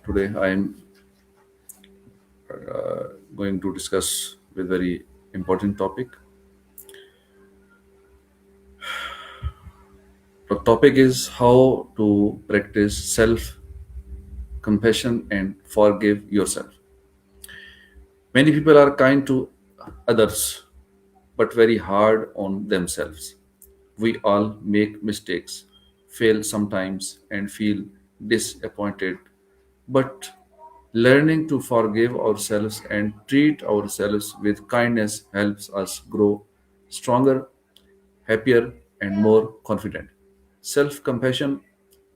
Today I am going to discuss with very important topic. The topic is how to practice self compassion and forgive yourself. Many people are kind to others but very hard on themselves. We all make mistakes, fail sometimes, and feel disappointed. But learning to forgive ourselves and treat ourselves with kindness helps us grow stronger, happier, and more confident. Self compassion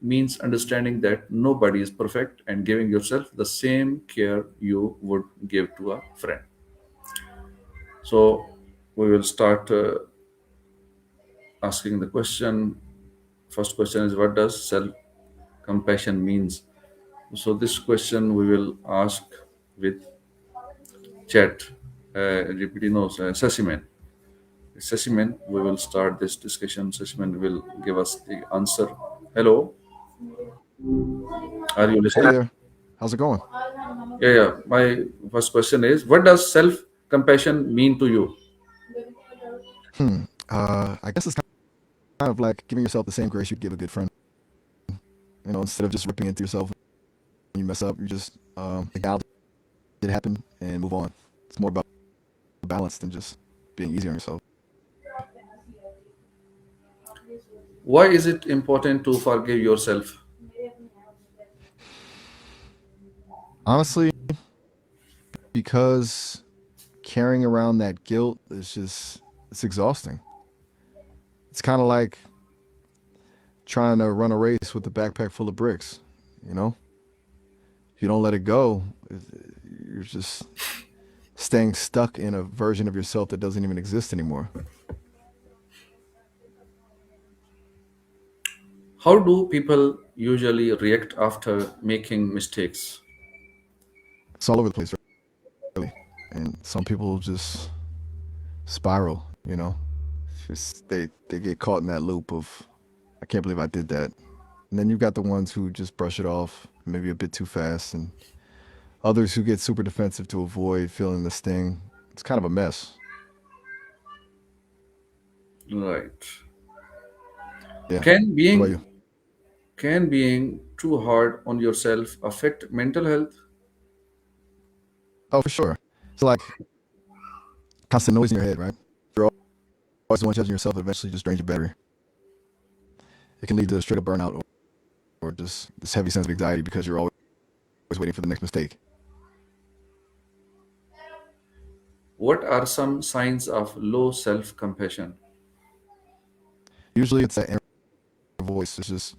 means understanding that nobody is perfect and giving yourself the same care you would give to a friend. So, we will start asking the question. First question is, what does self compassion means? So this question we will ask with chat. Sasiman. Sasiman, we will start this discussion. Sasiman will give us the answer. Hello, are you Hey listening? there. How's it going? Yeah, yeah. My first question is, what does self compassion mean to you? I guess it's kind of like giving yourself the same grace you'd give a good friend. Instead of just ripping into yourself when you mess up, you just acknowledge it happened and move on. It's more about balance than just being easy on yourself. Why is it important to forgive yourself? Honestly, because carrying around that guilt is just it's exhausting. It's kind of like trying to run a race with a backpack full of bricks. You know, if you don't let it go, you're just staying stuck in a version of yourself that doesn't even exist anymore. How do people usually react after making mistakes? It's all over the place, really. And some people just spiral. Just they get caught in that loop of I can't believe I did that. And then you've got the ones who just brush it off maybe a bit too fast, and others who get super defensive to avoid feeling the sting. It's kind of a mess. Right. Yeah. Can What about you? being can being too hard on yourself affect mental health? Oh, for sure. It's like constant noise in your head, right? You're always the one judging yourself. It eventually just drains your battery. It can lead to straight up burnout or just this heavy sense of anxiety because you're always waiting for the next mistake. What are some signs of low self compassion? Usually, it's that inner voice is just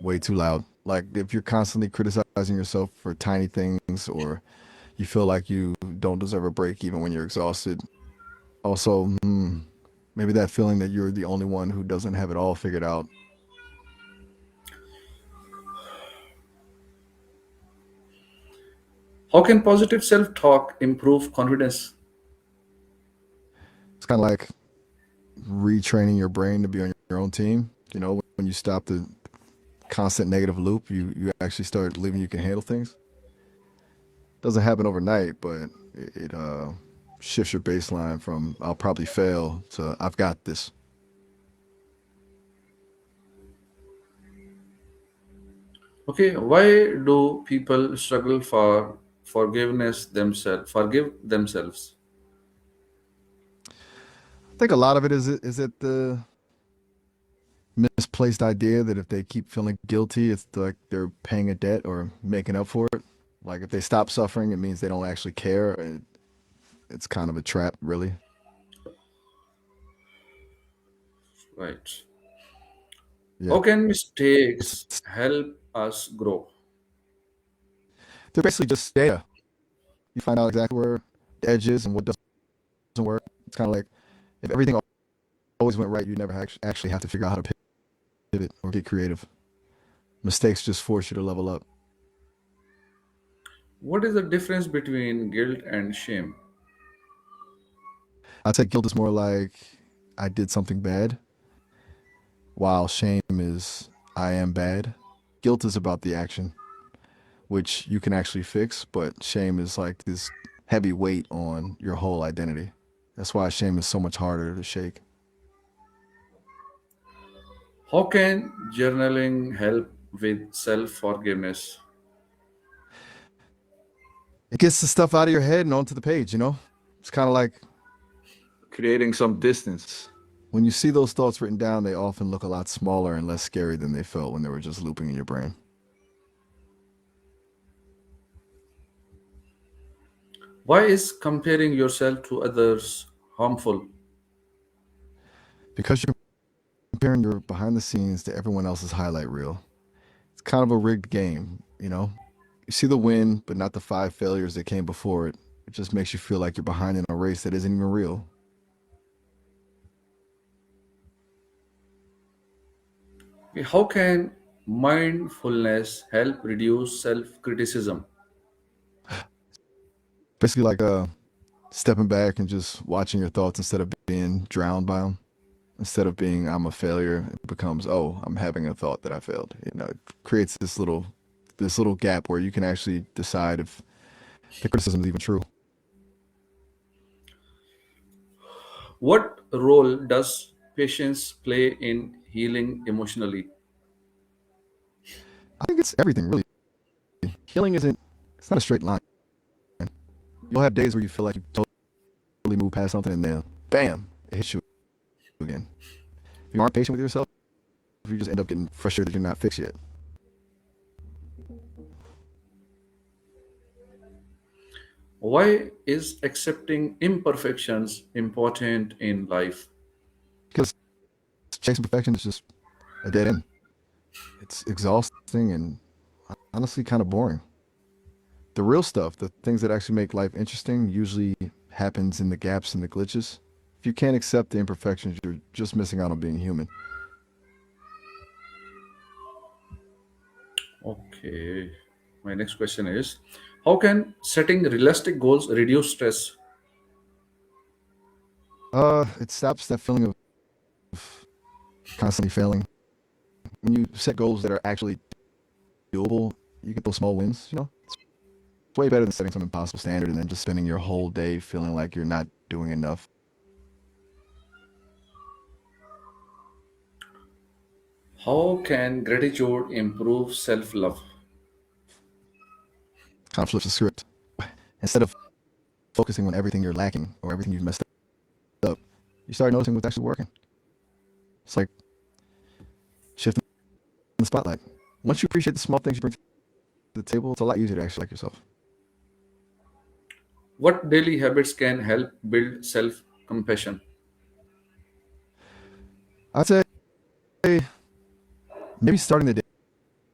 way too loud. Like if you're constantly criticizing yourself for tiny things or you feel like you don't deserve a break even when you're exhausted. Also, maybe that feeling that you're the only one who doesn't have it all figured out. How can positive self talk improve confidence? It's kind of like retraining your brain to be on your own team. When you stop the constant negative loop, you actually start believing you can handle things. Doesn't happen overnight, but it shifts your baseline from I'll probably fail to I've got this. Okay, why do people struggle for forgive themselves? I think a lot of it is it the misplaced idea that if they keep feeling guilty, it's like they're paying a debt or making up for it. Like if they stop suffering, it means they don't actually care. It's kind of a trap, really. Right. Yeah, How can it's, mistakes it's help us grow? they're basically just data. You find out exactly where the edge is and what doesn't work. It's kind of like if everything always went right, you never actually have to figure out how to pivot or get creative. Mistakes just force you to level up. What is the difference between guilt and shame? I'd say guilt is more like I did something bad, while shame is I am bad. Guilt is about the action, which you can actually fix, but shame is like this heavy weight on your whole identity. That's why shame is so much harder to shake. How can journaling help with self forgiveness? It gets the stuff out of your head and onto the page, you know? It's kind of like creating some distance. When you see those thoughts written down, they often look a lot smaller and less scary than they felt when they were just looping in your brain. Why is comparing yourself to others harmful? Because you're comparing your behind the scenes to everyone else's highlight reel. It's kind of a rigged game, you know? You see the win, but not the 5 failures that came before it. It just makes you feel like you're behind in a race that isn't even real. How can mindfulness help reduce self criticism? Basically, like stepping back and just watching your thoughts instead of being drowned by them. Instead of being I'm a failure, it becomes oh I'm having a thought that I failed. You know, it creates this little gap where you can actually decide if the criticism is even true. What role does patience play in healing emotionally? I think it's everything really. Healing isn't it's not a straight line. You'll have days where you feel like you totally moved past something and then bam, it hits you again. If you aren't patient with yourself, you just end up getting frustrated that you're not fixed yet. Why is accepting imperfections important in life? Because chasing perfection is just a dead end. It's exhausting and honestly kind of boring. The real stuff, the things that actually make life interesting, usually happens in the gaps and the glitches. If you can't accept the imperfections, you're just missing out on being human. Okay. My next question is, how can setting realistic goals reduce stress? It stops that feeling of constantly failing. When you set goals that are actually doable, you get those small wins. You know, it's way better than setting some impossible standard and then just spending your whole day feeling like you're not doing enough. How can gratitude improve self love? Kind of flips the script. Instead of focusing on everything you're lacking or everything you've messed up, you start noticing what's actually working. It's like shifting the spotlight. Once you appreciate the small things you bring to the table, it's a lot easier to actually like yourself. What daily habits can help build self compassion? I'd say maybe starting the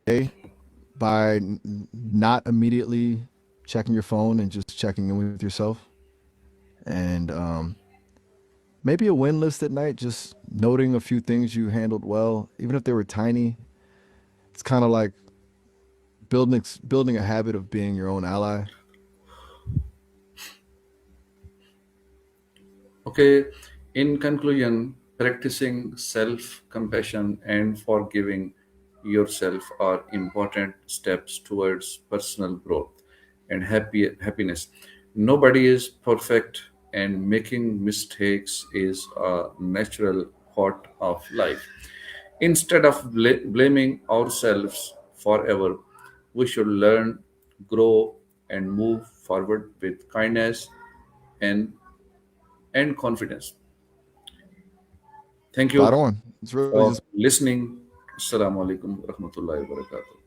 day by not immediately checking your phone and just checking in with yourself. And maybe a win list at night, just noting a few things you handled well, even if they were tiny. It's kind of like building a habit of being your own ally. Okay, in conclusion, practicing self compassion and forgiving yourself are important steps towards personal growth and happiness. Nobody is perfect, and making mistakes is a natural part of life. Instead of blaming ourselves forever, we should learn, grow, and move forward with kindness and, and confidence. Thank Spot you on. It's really for just listening. Assalamu alaikum wa rahmatullahi wa barakatuh.